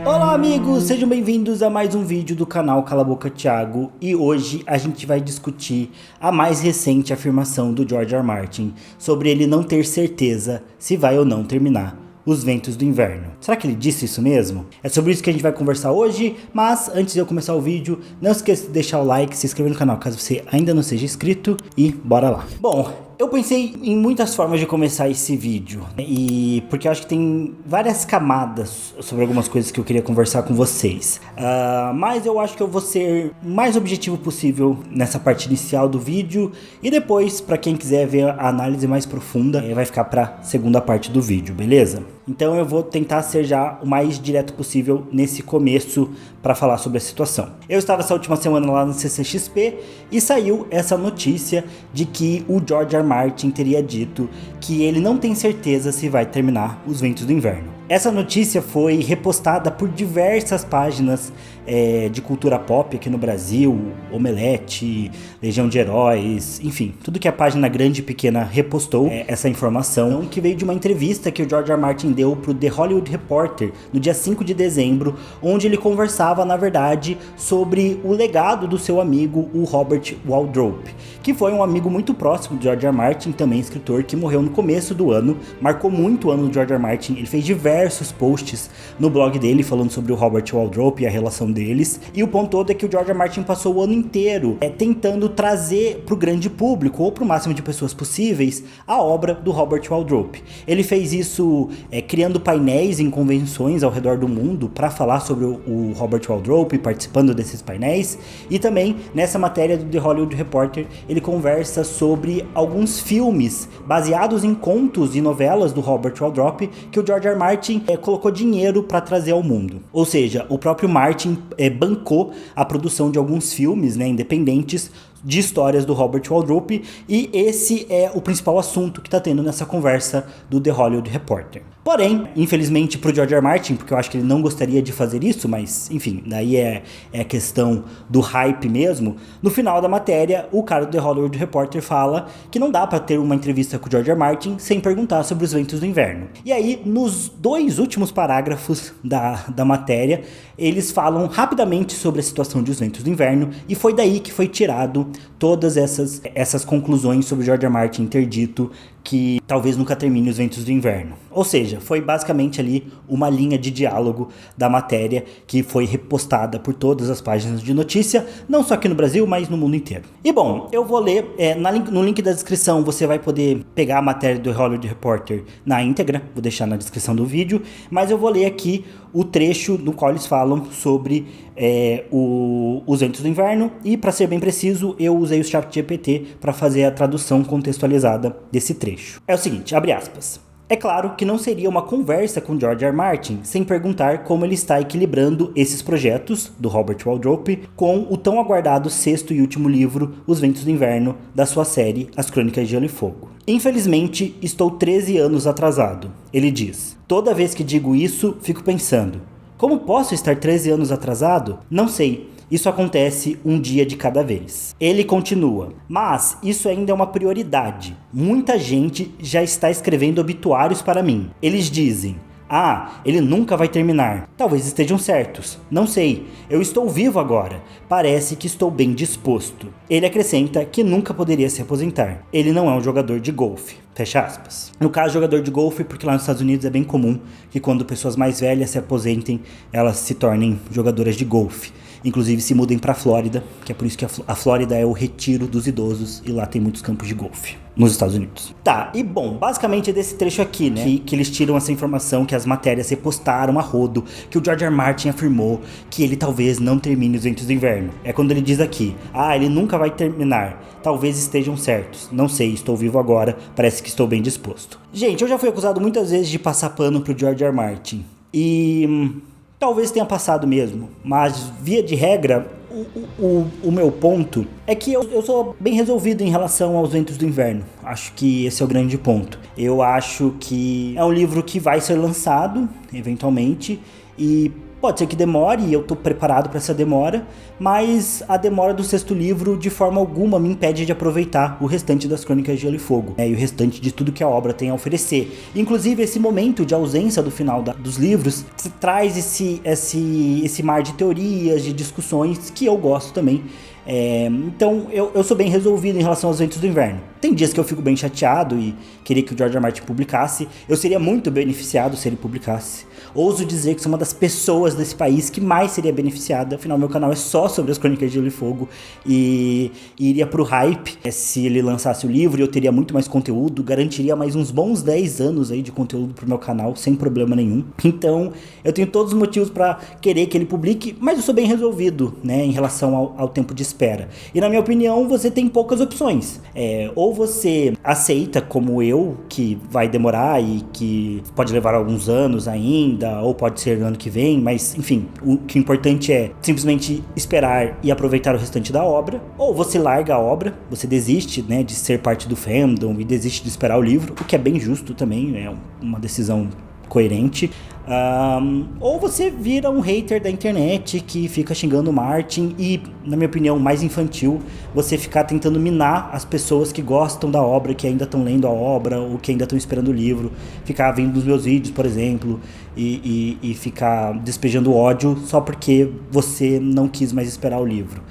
Olá amigos, sejam bem-vindos a mais um vídeo do canal Cala a Boca Thiago. E hoje a gente vai discutir a mais recente afirmação do George R. R. Martin sobre ele não ter certeza se vai ou não terminar Os Ventos do Inverno. Será que ele disse isso mesmo? É sobre isso que a gente vai conversar hoje, mas antes de eu começar o vídeo, não esqueça de deixar o like, se inscrever no canal caso você ainda não seja inscrito e bora lá. Bom, eu pensei em muitas formas de começar esse vídeo, e porque eu acho que tem várias camadas sobre algumas coisas que eu queria conversar com vocês. Mas eu acho que eu vou ser o mais objetivo possível nessa parte inicial do vídeo, e depois, para quem quiser ver a análise mais profunda, vai ficar para a segunda parte do vídeo, beleza? Então eu vou tentar ser já o mais direto possível nesse começo para falar sobre a situação. Eu estava essa última semana lá no CCXP e saiu essa notícia de que o George R. R. Martin teria dito que ele não tem certeza se vai terminar Os Ventos do Inverno. Essa notícia foi repostada por diversas páginas de cultura pop aqui no Brasil, Omelete, Legião de Heróis, enfim, tudo que a página grande e pequena repostou essa informação, que veio de uma entrevista que o George R. R. Martin deu para o The Hollywood Reporter no dia 5 de dezembro, onde ele conversava, na verdade, sobre o legado do seu amigo, o Robert Waldrop, que foi um amigo muito próximo de George R. R. Martin, também escritor, que morreu no começo do ano, marcou muito o ano do George R. R. Martin. Ele fez diversos posts no blog dele falando sobre o Robert Waldrop e a relação deles, e o ponto todo é que o George R. R. Martin passou o ano inteiro tentando trazer para o grande público, ou para o máximo de pessoas possíveis, a obra do Robert Waldrop. Ele fez isso criando painéis em convenções ao redor do mundo para falar sobre o Robert Waldrop, participando desses painéis, e também nessa matéria do The Hollywood Reporter ele conversa sobre alguns filmes baseados em contos e novelas do Robert Waldrop que o George R. R. Martin colocou dinheiro para trazer ao mundo. Ou seja, o próprio Martin bancou a produção de alguns filmes independentes de histórias do Robert Waldrop, e esse é o principal assunto que está tendo nessa conversa do The Hollywood Reporter. Porém, infelizmente para o George R. R. Martin, porque eu acho que ele não gostaria de fazer isso, mas enfim, daí é a questão do hype mesmo, no final da matéria, o cara do The Hollywood Reporter fala que não dá para ter uma entrevista com o George R. R. Martin sem perguntar sobre Os Ventos do Inverno. E aí, nos dois últimos parágrafos da matéria, eles falam rapidamente sobre a situação de Os Ventos do Inverno, e foi daí que foi tirado todas essas conclusões sobre George R. R. Martin ter dito que talvez nunca termine Os Ventos do Inverno. Ou seja, foi basicamente ali uma linha de diálogo da matéria que foi repostada por todas as páginas de notícia, não só aqui no Brasil, mas no mundo inteiro. E bom, eu vou ler, no link da descrição você vai poder pegar a matéria do Hollywood Reporter na íntegra, vou deixar na descrição do vídeo, mas eu vou ler aqui o trecho no qual eles falam sobre Os Ventos do Inverno, e para ser bem preciso, eu usei o ChatGPT para fazer a tradução contextualizada desse trecho. É o seguinte, abre aspas. É claro que não seria uma conversa com George R. R. Martin sem perguntar como ele está equilibrando esses projetos, do Robert Waldrop, com o tão aguardado sexto e último livro, Os Ventos do Inverno, da sua série As Crônicas de Gelo e Fogo. Infelizmente, estou 13 anos atrasado, ele diz. Toda vez que digo isso, fico pensando, como posso estar 13 anos atrasado? Não sei. Isso acontece um dia de cada vez. Ele continua, mas isso ainda é uma prioridade. Muita gente já está escrevendo obituários para mim. Eles dizem, ele nunca vai terminar. Talvez estejam certos. Não sei. Eu estou vivo agora. Parece que estou bem disposto. Ele acrescenta que nunca poderia se aposentar. Ele não é um jogador de golfe. Fecha aspas. No caso, jogador de golfe, porque lá nos Estados Unidos é bem comum que quando pessoas mais velhas se aposentem, elas se tornem jogadoras de golfe. Inclusive se mudem para a Flórida, que é por isso que a Flórida é o retiro dos idosos, e lá tem muitos campos de golfe nos Estados Unidos. Tá, e bom, basicamente é desse trecho aqui, que eles tiram essa informação, que as matérias repostaram a rodo, que o George R. R. Martin afirmou que ele talvez não termine Os Ventos do Inverno. É quando ele diz aqui, ele nunca vai terminar, talvez estejam certos, não sei, estou vivo agora, parece que estou bem disposto. Gente, eu já fui acusado muitas vezes de passar pano pro George R. R. Martin, e talvez tenha passado mesmo, mas via de regra, o meu ponto É que eu sou bem resolvido em relação aos Ventos do Inverno. Acho que esse é o grande ponto. Eu acho que é um livro que vai ser lançado, eventualmente, e pode ser que demore, e eu tô preparado para essa demora, mas a demora do 6º livro, de forma alguma, me impede de aproveitar o restante das Crônicas de Gelo e Fogo, e o restante de tudo que a obra tem a oferecer. Inclusive, esse momento de ausência do final dos livros traz esse mar de teorias, de discussões, que eu gosto também. Então eu sou bem resolvido em relação aos Ventos do Inverno. Tem dias que eu fico bem chateado e queria que o George R. R. Martin publicasse. Eu seria muito beneficiado se ele publicasse. Ouso dizer que sou uma das pessoas desse país que mais seria beneficiada. Afinal, meu canal é só sobre as Crônicas de Gelo e Fogo e iria pro hype se ele lançasse o livro, e eu teria muito mais conteúdo, garantiria mais uns bons 10 anos aí de conteúdo pro meu canal, sem problema nenhum. Então, eu tenho todos os motivos para querer que ele publique, mas eu sou bem resolvido, né, em relação ao tempo de espera. E na minha opinião, você tem poucas opções. Ou você aceita, como eu, que vai demorar e que pode levar alguns anos ainda, ou pode ser no ano que vem, mas enfim, o que é importante é simplesmente esperar e aproveitar o restante da obra. Ou você larga a obra, você desiste, né, de ser parte do fandom e desiste de esperar o livro, o que é bem justo também, é uma decisão coerente. Ou você vira um hater da internet que fica xingando o Martin e, na minha opinião, mais infantil, você ficar tentando minar as pessoas que gostam da obra, que ainda estão lendo a obra ou que ainda estão esperando o livro, ficar vendo os meus vídeos, por exemplo, e ficar despejando ódio só porque você não quis mais esperar o livro.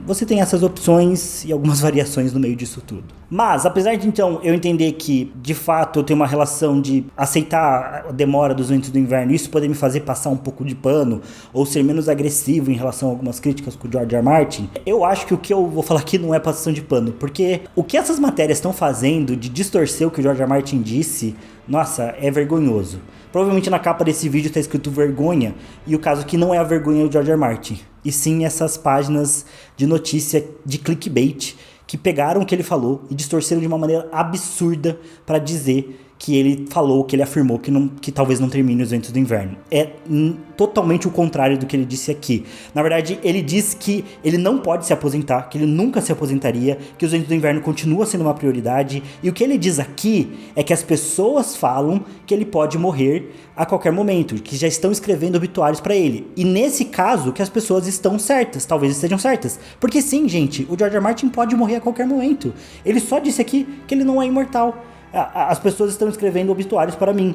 Você tem essas opções e algumas variações no meio disso tudo. Mas, apesar de então eu entender que de fato eu tenho uma relação de aceitar a demora dos Ventos do Inverno, isso poder me fazer passar um pouco de pano ou ser menos agressivo em relação a algumas críticas com o George R. R. Martin, eu acho que o que eu vou falar aqui não é passação de pano, porque o que essas matérias estão fazendo de distorcer o que o George R. R. Martin disse, nossa, é vergonhoso. Provavelmente na capa desse vídeo está escrito vergonha, e o caso aqui não é a vergonha do George R. R. Martin, e sim essas páginas de notícia de clickbait que pegaram o que ele falou e distorceram de uma maneira absurda para dizer que ele falou, que ele afirmou que talvez não termine os Ventos do Inverno. É totalmente o contrário do que ele disse aqui. Na verdade, ele diz que ele não pode se aposentar, que ele nunca se aposentaria, que os Ventos do Inverno continua sendo uma prioridade, e o que ele diz aqui é que as pessoas falam que ele pode morrer a qualquer momento, que já estão escrevendo obituários para ele. E nesse caso, que as pessoas estão certas, talvez estejam certas. Porque sim, gente, o George R. R. Martin pode morrer a qualquer momento. Ele só disse aqui que ele não é imortal. As pessoas estão escrevendo obituários para mim.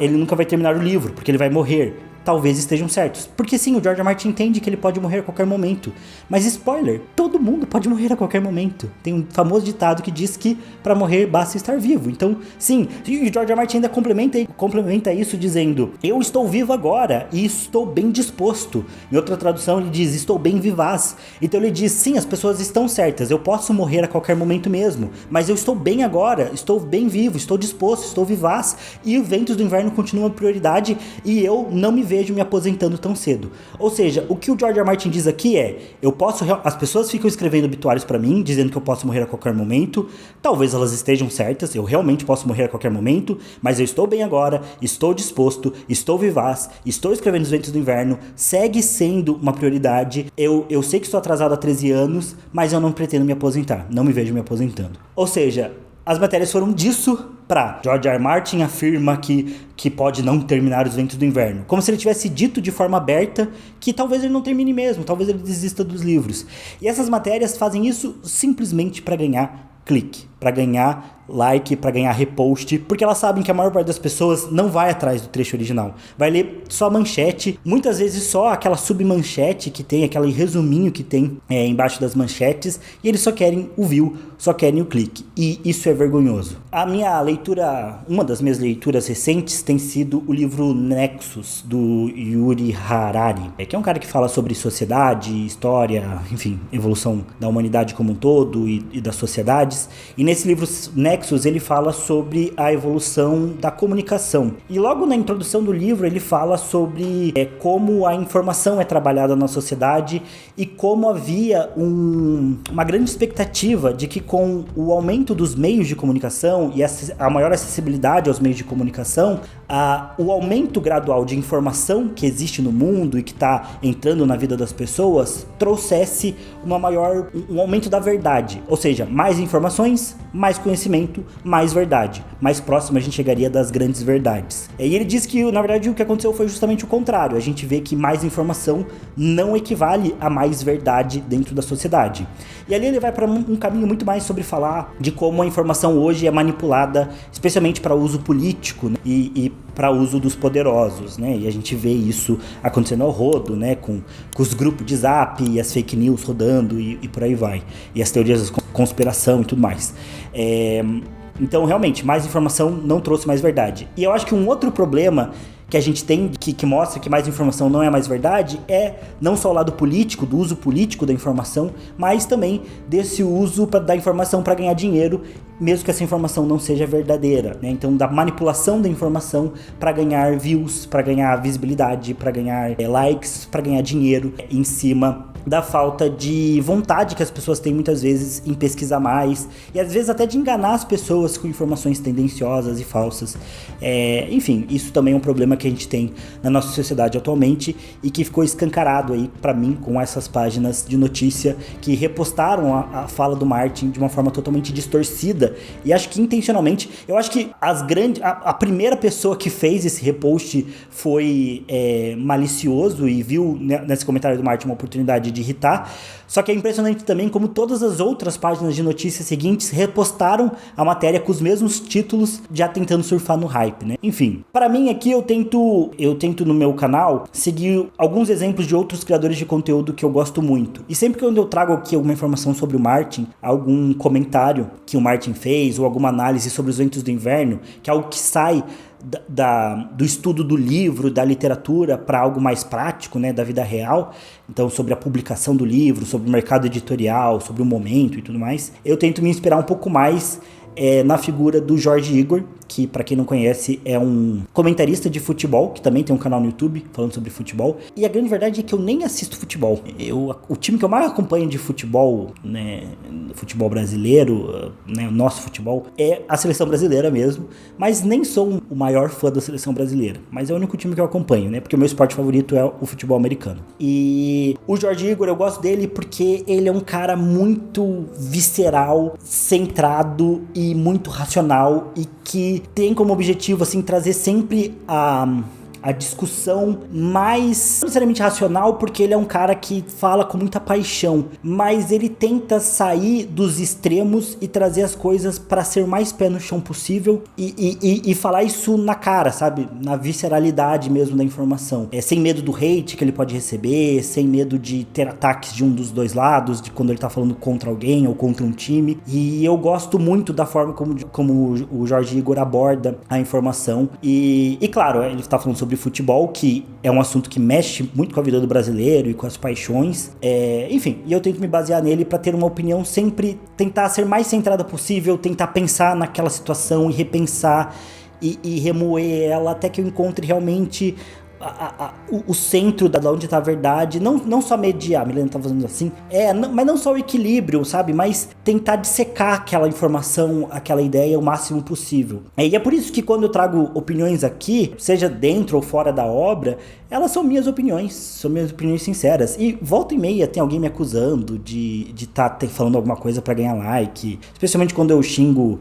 Ele nunca vai terminar o livro, porque ele vai morrer. Talvez estejam certos. Porque sim, o George R. R. Martin entende que ele pode morrer a qualquer momento. Mas spoiler, todo mundo pode morrer a qualquer momento. Tem um famoso ditado que diz que para morrer basta estar vivo. Então, sim, e o George R. R. Martin ainda complementa isso dizendo: eu estou vivo agora e estou bem disposto. Em outra tradução ele diz: estou bem vivaz. Então ele diz: sim, as pessoas estão certas, eu posso morrer a qualquer momento mesmo, mas eu estou bem agora, estou bem vivo, estou disposto, estou vivaz, e o Ventos do Inverno continua a prioridade, e eu não me vejo me aposentando tão cedo. Ou seja, o que o George R. R. Martin diz aqui é: as pessoas ficam escrevendo obituários pra mim, dizendo que eu posso morrer a qualquer momento. Talvez elas estejam certas, eu realmente posso morrer a qualquer momento, mas eu estou bem agora, estou disposto, estou vivaz, estou escrevendo Os Ventos do Inverno, segue sendo uma prioridade. Eu sei que estou atrasado há 13 anos, mas eu não pretendo me aposentar, não me vejo me aposentando. Ou seja, as matérias foram disso pra George R. R. Martin afirma que pode não terminar Os Ventos do Inverno. Como se ele tivesse dito de forma aberta que talvez ele não termine mesmo, talvez ele desista dos livros. E essas matérias fazem isso simplesmente para ganhar clique, para ganhar like, para ganhar repost, porque elas sabem que a maior parte das pessoas não vai atrás do trecho original, vai ler só a manchete, muitas vezes só aquela submanchete que tem, aquele resuminho que tem embaixo das manchetes, e eles só querem o view, só querem o clique, e isso é vergonhoso. Uma das minhas leituras recentes tem sido o livro Nexus, do Yuval Harari, que é um cara que fala sobre sociedade, história, enfim, evolução da humanidade como um todo e das sociedades, e nesse livro Nexus Nexus, ele fala sobre a evolução da comunicação. E logo na introdução do livro, ele fala sobre como a informação é trabalhada na sociedade e como havia uma grande expectativa de que com o aumento dos meios de comunicação e a maior acessibilidade aos meios de comunicação, o aumento gradual de informação que existe no mundo e que está entrando na vida das pessoas trouxesse um aumento da verdade. Ou seja, mais informações, mais conhecimento, mais verdade. Mais próximo a gente chegaria das grandes verdades. E ele diz que, na verdade, o que aconteceu foi justamente o contrário. A gente vê que mais informação não equivale a mais verdade dentro da sociedade. E ali ele vai para um caminho muito mais sobre falar de como a informação hoje é manipulada, especialmente para uso político, né? E para uso dos poderosos, né? E a gente vê isso acontecendo ao rodo, né? Com os grupos de zap e as fake news rodando e por aí vai. E as teorias da conspiração e tudo mais. Então, realmente, mais informação não trouxe mais verdade. E eu acho que um outro problema que a gente tem, que mostra que mais informação não é mais verdade, é não só o lado político, do uso político da informação, mas também desse uso da informação para ganhar dinheiro, mesmo que essa informação não seja verdadeira, né? Então, da manipulação da informação para ganhar views, para ganhar visibilidade, para ganhar likes, para ganhar dinheiro em cima da falta de vontade que as pessoas têm muitas vezes em pesquisar mais e às vezes até de enganar as pessoas com informações tendenciosas e falsas. Enfim, isso também é um problema que a gente tem na nossa sociedade atualmente e que ficou escancarado aí pra mim com essas páginas de notícia que repostaram a fala do Martin de uma forma totalmente distorcida e acho que intencionalmente. Eu acho que a primeira pessoa que fez esse repost foi malicioso e viu nesse comentário do Martin uma oportunidade de irritar, só que é impressionante também como todas as outras páginas de notícias seguintes repostaram a matéria com os mesmos títulos, já tentando surfar no hype, né? Enfim, para mim aqui eu tento no meu canal seguir alguns exemplos de outros criadores de conteúdo que eu gosto muito. E sempre que eu trago aqui alguma informação sobre o Martin, algum comentário que o Martin fez ou alguma análise sobre os ventos do inverno, que é algo que sai do estudo do livro, da literatura para algo mais prático, né, da vida real, então sobre a publicação do livro, sobre o mercado editorial, sobre o momento e tudo mais, eu tento me inspirar um pouco mais na figura do Jorge Igor, que para quem não conhece é um comentarista de futebol, que também tem um canal no YouTube falando sobre futebol, e a grande verdade é que eu nem assisto futebol. O time que eu mais acompanho de futebol, né, futebol brasileiro, né, o nosso futebol, é a seleção brasileira mesmo, mas nem sou o maior fã da seleção brasileira, mas é o único time que eu acompanho, né, porque o meu esporte favorito é o futebol americano. E o Jorge Igor, eu gosto dele porque ele é um cara muito visceral, centrado e muito racional e que tem como objetivo, assim, trazer sempre a discussão mais, não necessariamente racional, porque ele é um cara que fala com muita paixão, mas ele tenta sair dos extremos e trazer as coisas para ser o mais pé no chão possível e falar isso na cara, sabe? Na visceralidade mesmo da informação. Sem medo do hate que ele pode receber, sem medo de ter ataques de um dos dois lados, de quando ele tá falando contra alguém ou contra um time. E eu gosto muito da forma como o Jorge Igor aborda a informação. E claro, ele tá falando sobre futebol, que é um assunto que mexe muito com a vida do brasileiro e com as paixões. Enfim, e eu tento me basear nele para ter uma opinião sempre, tentar ser mais centrada possível, tentar pensar naquela situação e repensar e remoer ela até que eu encontre realmente o centro da onde tá a verdade, não só mediar, a Milena tá fazendo assim, mas não só o equilíbrio, sabe, mas tentar dissecar aquela informação, aquela ideia o máximo possível. E é por isso que quando eu trago opiniões aqui, seja dentro ou fora da obra, elas são minhas opiniões sinceras. E volta e meia tem alguém me acusando de tá falando alguma coisa pra ganhar like, especialmente quando eu xingo,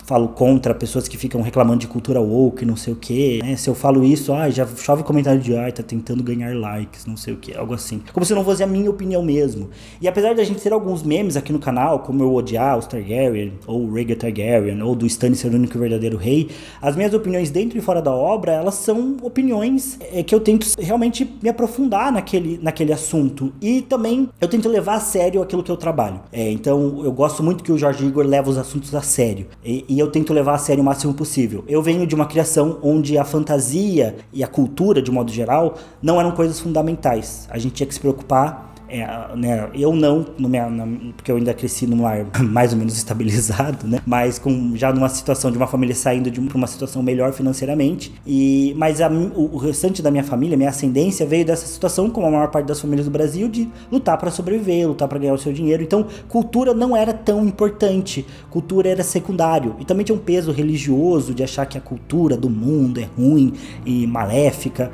falo contra pessoas que ficam reclamando de cultura woke, não sei o que, né? Se eu falo isso, já chove comentário de tá tentando ganhar likes, não sei o que, algo assim. Como se não fosse a minha opinião mesmo. E apesar da gente ter alguns memes aqui no canal, como eu odiar os Targaryen, ou o Rhaegar Targaryen, ou do Stannis ser o único verdadeiro rei, as minhas opiniões dentro e fora da obra, elas são opiniões que eu tento realmente me aprofundar naquele assunto. E também eu tento levar a sério aquilo que eu trabalho. Então eu gosto muito que o Jorge Igor leva os assuntos a sério. E eu tento levar a sério o máximo possível. Eu venho de uma criação onde a fantasia e a cultura, de modo geral, não eram coisas fundamentais. A gente tinha que se preocupar né, eu não, porque eu ainda cresci num lar mais ou menos estabilizado, né, mas já numa situação de uma família saindo para uma situação melhor financeiramente, mas o restante da minha família, minha ascendência veio dessa situação, como a maior parte das famílias do Brasil, de lutar para sobreviver, lutar para ganhar o seu dinheiro. Então, cultura não era tão importante, cultura era secundário, e também tinha um peso religioso de achar que a cultura do mundo é ruim e maléfica.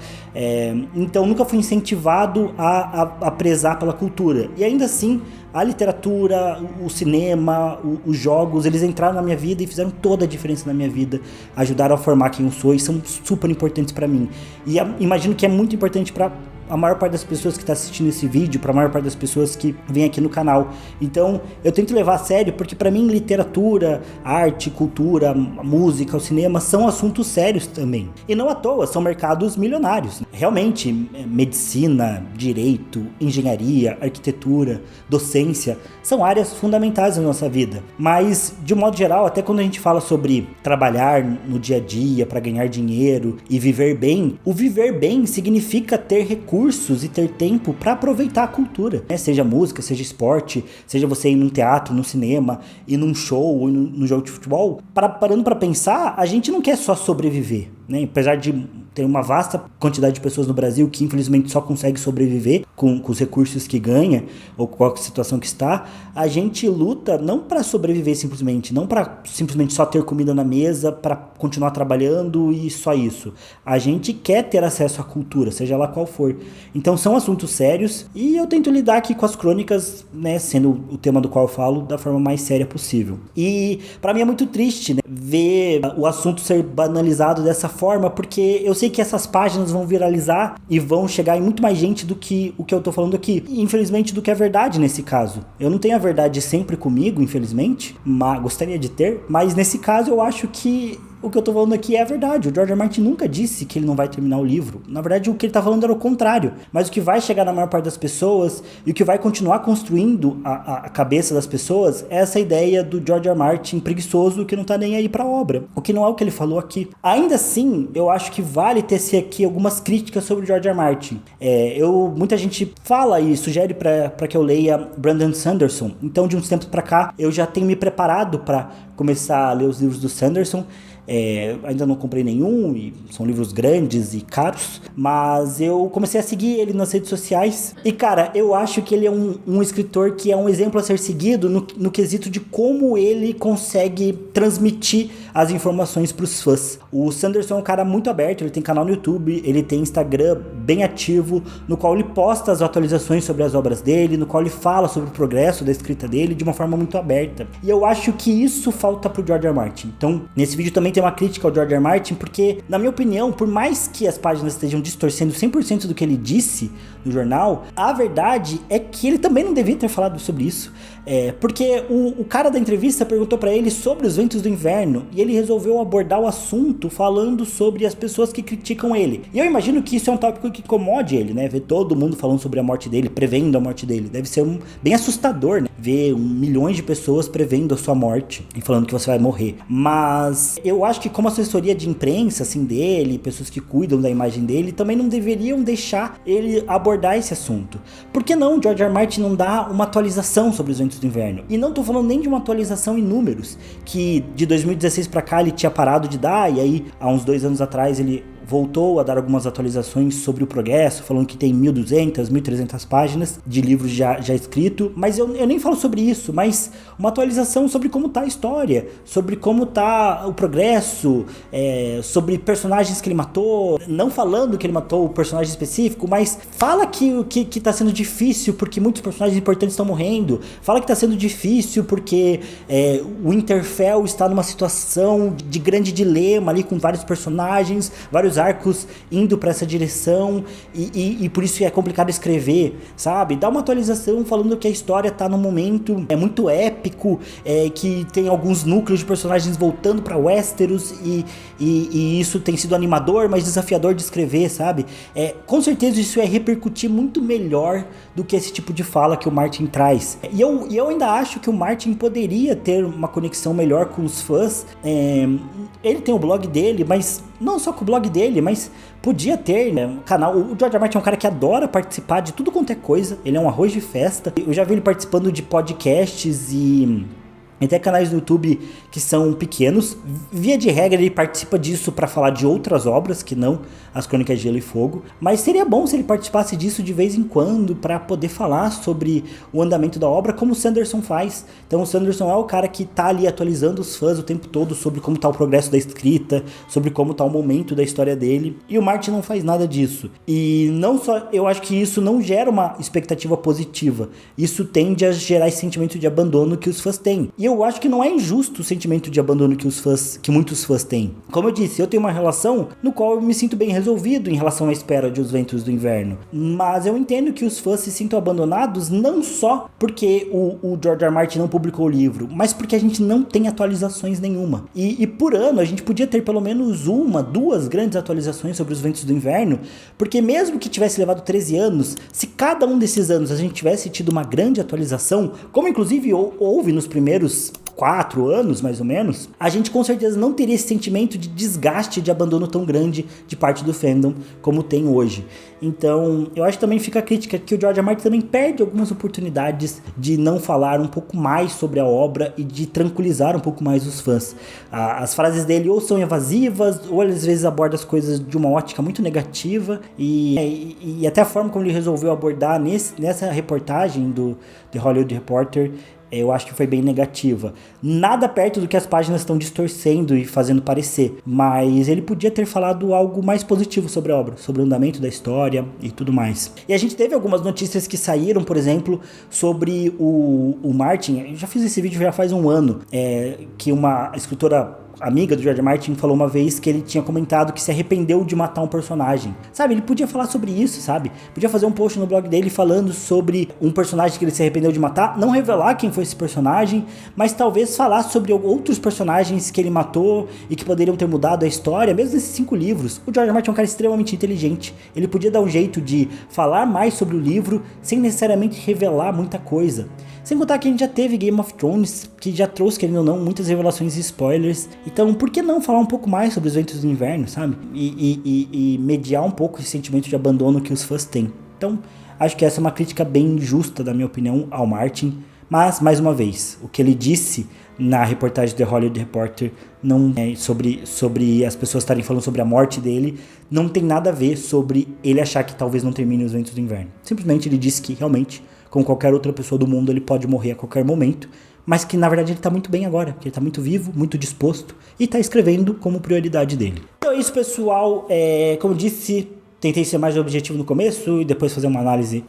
Então nunca fui incentivado a prezar pela cultura, e ainda assim a literatura, o cinema, os jogos, eles entraram na minha vida e fizeram toda a diferença na minha vida, ajudaram a formar quem eu sou e são super importantes para mim, e imagino que é muito importante para a maior parte das pessoas que está assistindo esse vídeo, para a maior parte das pessoas que vem aqui no canal. Então eu tento levar a sério, porque para mim literatura, arte, cultura, música, o cinema são assuntos sérios também, e não à toa, são mercados milionários. Realmente, medicina, direito, engenharia, arquitetura, docência, são áreas fundamentais na nossa vida, mas de um modo geral, até quando a gente fala sobre trabalhar no dia a dia para ganhar dinheiro e viver bem, o viver bem significa ter recursos e ter tempo para aproveitar a cultura, né? Seja música, seja esporte, seja você ir num teatro, num cinema, ir num show ou no jogo de futebol. Parando para pensar, a gente não quer só sobreviver, né? Apesar de ter uma vasta quantidade de pessoas no Brasil que infelizmente só consegue sobreviver com os recursos que ganha ou com qualquer situação que está, a gente luta não para sobreviver simplesmente, não para simplesmente só ter comida na mesa, para continuar trabalhando e só isso. A gente quer ter acesso à cultura, seja lá qual for. Então são assuntos sérios e eu tento lidar aqui com as crônicas, né, sendo o tema do qual eu falo, da forma mais séria possível. E para mim é muito triste, né, ver o assunto ser banalizado dessa forma, porque eu sei que essas páginas vão viralizar e vão chegar em muito mais gente do que o que eu tô falando aqui. E, infelizmente, do que é verdade nesse caso. Eu não tenho a verdade sempre comigo, infelizmente, mas gostaria de ter, mas nesse caso eu acho que o que eu tô falando aqui é a verdade. O George R. R. Martin nunca disse que ele não vai terminar o livro. Na verdade, o que ele tá falando era o contrário. Mas o que vai chegar na maior parte das pessoas e o que vai continuar construindo a cabeça das pessoas é essa ideia do George R. R. Martin preguiçoso que não tá nem aí pra obra. O que não é o que ele falou aqui. Ainda assim, eu acho que vale tecer aqui algumas críticas sobre o George R. R. Martin. Muita gente fala e sugere pra que eu leia Brandon Sanderson. Então, de uns tempos pra cá, eu já tenho me preparado pra começar a ler os livros do Sanderson. Ainda não comprei nenhum, e são livros grandes e caros, mas eu comecei a seguir ele nas redes sociais, e cara, eu acho que ele é um escritor que é um exemplo a ser seguido no quesito de como ele consegue transmitir as informações para os fãs. O Sanderson é um cara muito aberto, ele tem canal no YouTube, ele tem Instagram bem ativo, no qual ele posta as atualizações sobre as obras dele, no qual ele fala sobre o progresso da escrita dele de uma forma muito aberta, e eu acho que isso falta pro George R. R. Martin. Então, nesse vídeo também tem uma crítica ao George R. R. Martin, porque, na minha opinião, por mais que as páginas estejam distorcendo 100% do que ele disse no jornal, a verdade é que ele também não devia ter falado sobre isso. Porque o cara da entrevista perguntou pra ele sobre os ventos do inverno, e ele resolveu abordar o assunto falando sobre as pessoas que criticam ele. E eu imagino que isso é um tópico que incomode ele, né? Ver todo mundo falando sobre a morte dele, prevendo a morte dele. Deve ser bem assustador, né? Ver milhões de pessoas prevendo a sua morte e falando que você vai morrer. Mas eu acho que como assessoria de imprensa, assim, dele, pessoas que cuidam da imagem dele, também não deveriam deixar ele abordar esse assunto. Por que não George R. R. Martin não dá uma atualização sobre os ventos do inverno? E não tô falando nem de uma atualização em números, que de 2016 pra cá ele tinha parado de dar, e aí há uns 2 anos atrás ele voltou a dar algumas atualizações sobre o progresso, falando que tem 1.200, 1.300 páginas de livros já escrito, mas eu nem falo sobre isso, mas uma atualização sobre como tá a história, sobre como tá o progresso, sobre personagens que ele matou, não falando que ele matou o personagem específico, mas fala que tá sendo difícil porque muitos personagens importantes estão morrendo, fala que tá sendo difícil porque o Winterfell está numa situação de grande dilema ali com vários personagens, vários arcos indo pra essa direção e por isso é complicado escrever, sabe? Dá uma atualização falando que a história tá num momento muito épico, que tem alguns núcleos de personagens voltando pra Westeros e isso tem sido animador, mas desafiador de escrever, sabe? Com certeza isso é repercutir muito melhor do que esse tipo de fala que o Martin traz. E eu ainda acho que o Martin poderia ter uma conexão melhor com os fãs. Ele tem o blog dele, mas não só com o blog dele, mas podia ter, né, um canal. O George R. R. Martin é um cara que adora participar de tudo quanto é coisa, ele é um arroz de festa. Eu já vi ele participando de podcasts e até canais no YouTube que são pequenos. Via de regra ele participa disso para falar de outras obras que não as Crônicas de Gelo e Fogo, mas seria bom se ele participasse disso de vez em quando para poder falar sobre o andamento da obra, como o Sanderson faz. Então o Sanderson é o cara que tá ali atualizando os fãs o tempo todo sobre como tá o progresso da escrita, sobre como tá o momento da história dele, e o Martin não faz nada disso. E não só, eu acho que isso não gera uma expectativa positiva, isso tende a gerar esse sentimento de abandono que os fãs têm. E eu acho que não é injusto o sentimento de abandono que muitos fãs têm. Como eu disse, eu tenho uma relação no qual eu me sinto bem resolvido em relação à espera de Os Ventos do Inverno. Mas eu entendo que os fãs se sintam abandonados não só porque o George R. R. Martin não publicou o livro, mas porque a gente não tem atualizações nenhuma. E por ano a gente podia ter pelo menos duas grandes atualizações sobre Os Ventos do Inverno, porque mesmo que tivesse levado 13 anos, se cada um desses anos a gente tivesse tido uma grande atualização, como inclusive houve nos primeiros 4 anos, mais ou menos, a gente com certeza não teria esse sentimento de desgaste, de abandono tão grande de parte do fandom como tem hoje. Então, eu acho que também fica a crítica que o George R. R. Martin também perde algumas oportunidades de não falar um pouco mais sobre a obra e de tranquilizar um pouco mais os fãs. As frases dele ou são evasivas, ou às vezes aborda as coisas de uma ótica muito negativa, e até a forma como ele resolveu abordar nessa reportagem do The Hollywood Reporter, eu acho que foi bem negativa. Nada perto do que as páginas estão distorcendo e fazendo parecer, mas ele podia ter falado algo mais positivo sobre a obra, sobre o andamento da história e tudo mais. E a gente teve algumas notícias que saíram, por exemplo, sobre o Martin. Eu já fiz esse vídeo já faz um ano, que uma escritora amiga do George R. R. Martin falou uma vez que ele tinha comentado que se arrependeu de matar um personagem. Sabe, ele podia falar sobre isso, sabe? Podia fazer um post no blog dele falando sobre um personagem que ele se arrependeu de matar, não revelar quem foi esse personagem, mas talvez falar sobre outros personagens que ele matou e que poderiam ter mudado a história, mesmo nesses 5 livros. O George R. R. Martin é um cara extremamente inteligente. Ele podia dar um jeito de falar mais sobre o livro sem necessariamente revelar muita coisa. Sem contar que a gente já teve Game of Thrones, que já trouxe, querendo ou não, muitas revelações e spoilers. Então, por que não falar um pouco mais sobre Os Ventos do Inverno, sabe? E mediar um pouco esse sentimento de abandono que os fãs têm. Então, acho que essa é uma crítica bem justa, da minha opinião, ao Martin. Mas, mais uma vez, o que ele disse na reportagem The Hollywood Reporter não é sobre as pessoas estarem falando sobre a morte dele, não tem nada a ver sobre ele achar que talvez não termine Os Ventos do Inverno. Simplesmente ele disse que realmente, como qualquer outra pessoa do mundo, ele pode morrer a qualquer momento, mas que na verdade ele tá muito bem agora, que ele tá muito vivo, muito disposto e tá escrevendo como prioridade dele. Então é isso, pessoal. Como eu disse, tentei ser mais objetivo no começo e depois fazer uma análise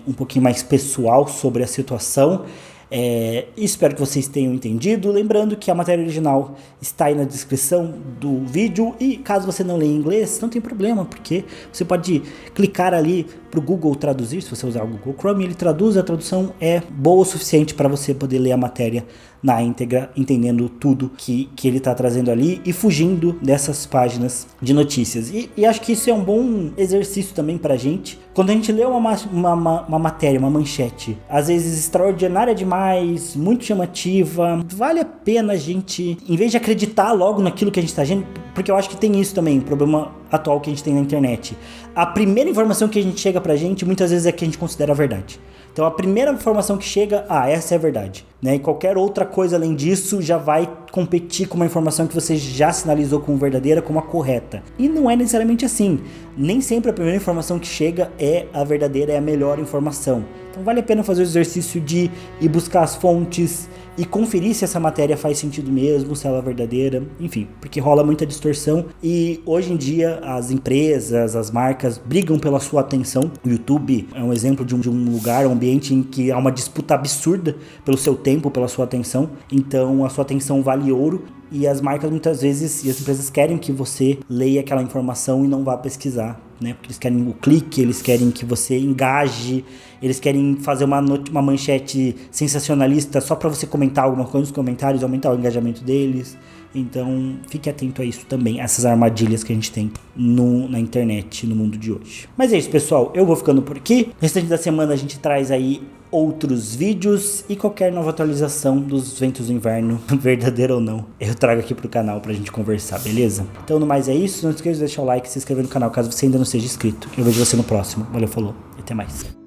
um pouquinho mais pessoal sobre a situação. Espero que vocês tenham entendido. Lembrando que a matéria original está aí na descrição do vídeo, e caso você não leia inglês, não tem problema, porque você pode clicar ali para o Google traduzir. Se você usar o Google Chrome, ele traduz. A tradução é boa o suficiente para você poder ler a matéria na íntegra, entendendo tudo que ele está trazendo ali e fugindo dessas páginas de notícias. E acho que isso é um bom exercício também pra gente. Quando a gente lê uma matéria, uma manchete, às vezes extraordinária demais, muito chamativa, vale a pena a gente, em vez de acreditar logo naquilo que a gente está vendo, porque eu acho que tem isso também, o problema atual que a gente tem na internet. A primeira informação que a gente chega pra gente, muitas vezes é que a gente considera a verdade. Então a primeira informação que chega, essa é a verdade, né? E qualquer outra coisa além disso já vai competir com uma informação que você já sinalizou como verdadeira, como a correta. E não é necessariamente assim. Nem sempre a primeira informação que chega é a verdadeira, é a melhor informação. Então vale a pena fazer o exercício de ir buscar as fontes e conferir se essa matéria faz sentido mesmo, se ela é verdadeira, enfim, porque rola muita distorção e hoje em dia as empresas, as marcas brigam pela sua atenção. O YouTube é um exemplo de um lugar, um ambiente em que há uma disputa absurda pelo seu tempo, pela sua atenção, então a sua atenção vale ouro. E as marcas muitas vezes, e as empresas querem que você leia aquela informação e não vá pesquisar, né? Porque eles querem o clique, eles querem que você engaje, eles querem fazer uma manchete sensacionalista só para você comentar alguma coisa nos comentários, aumentar o engajamento deles. Então fique atento a isso também, essas armadilhas que a gente tem na internet, no mundo de hoje. Mas é isso, pessoal, eu vou ficando por aqui. No restante da semana a gente traz aí outros vídeos e qualquer nova atualização dos ventos do inverno, verdadeiro ou não, eu trago aqui pro canal pra gente conversar, beleza? Então no mais é isso, não esqueça de deixar o like, se inscrever no canal caso você ainda não seja inscrito. Eu vejo você no próximo. Valeu, falou e até mais.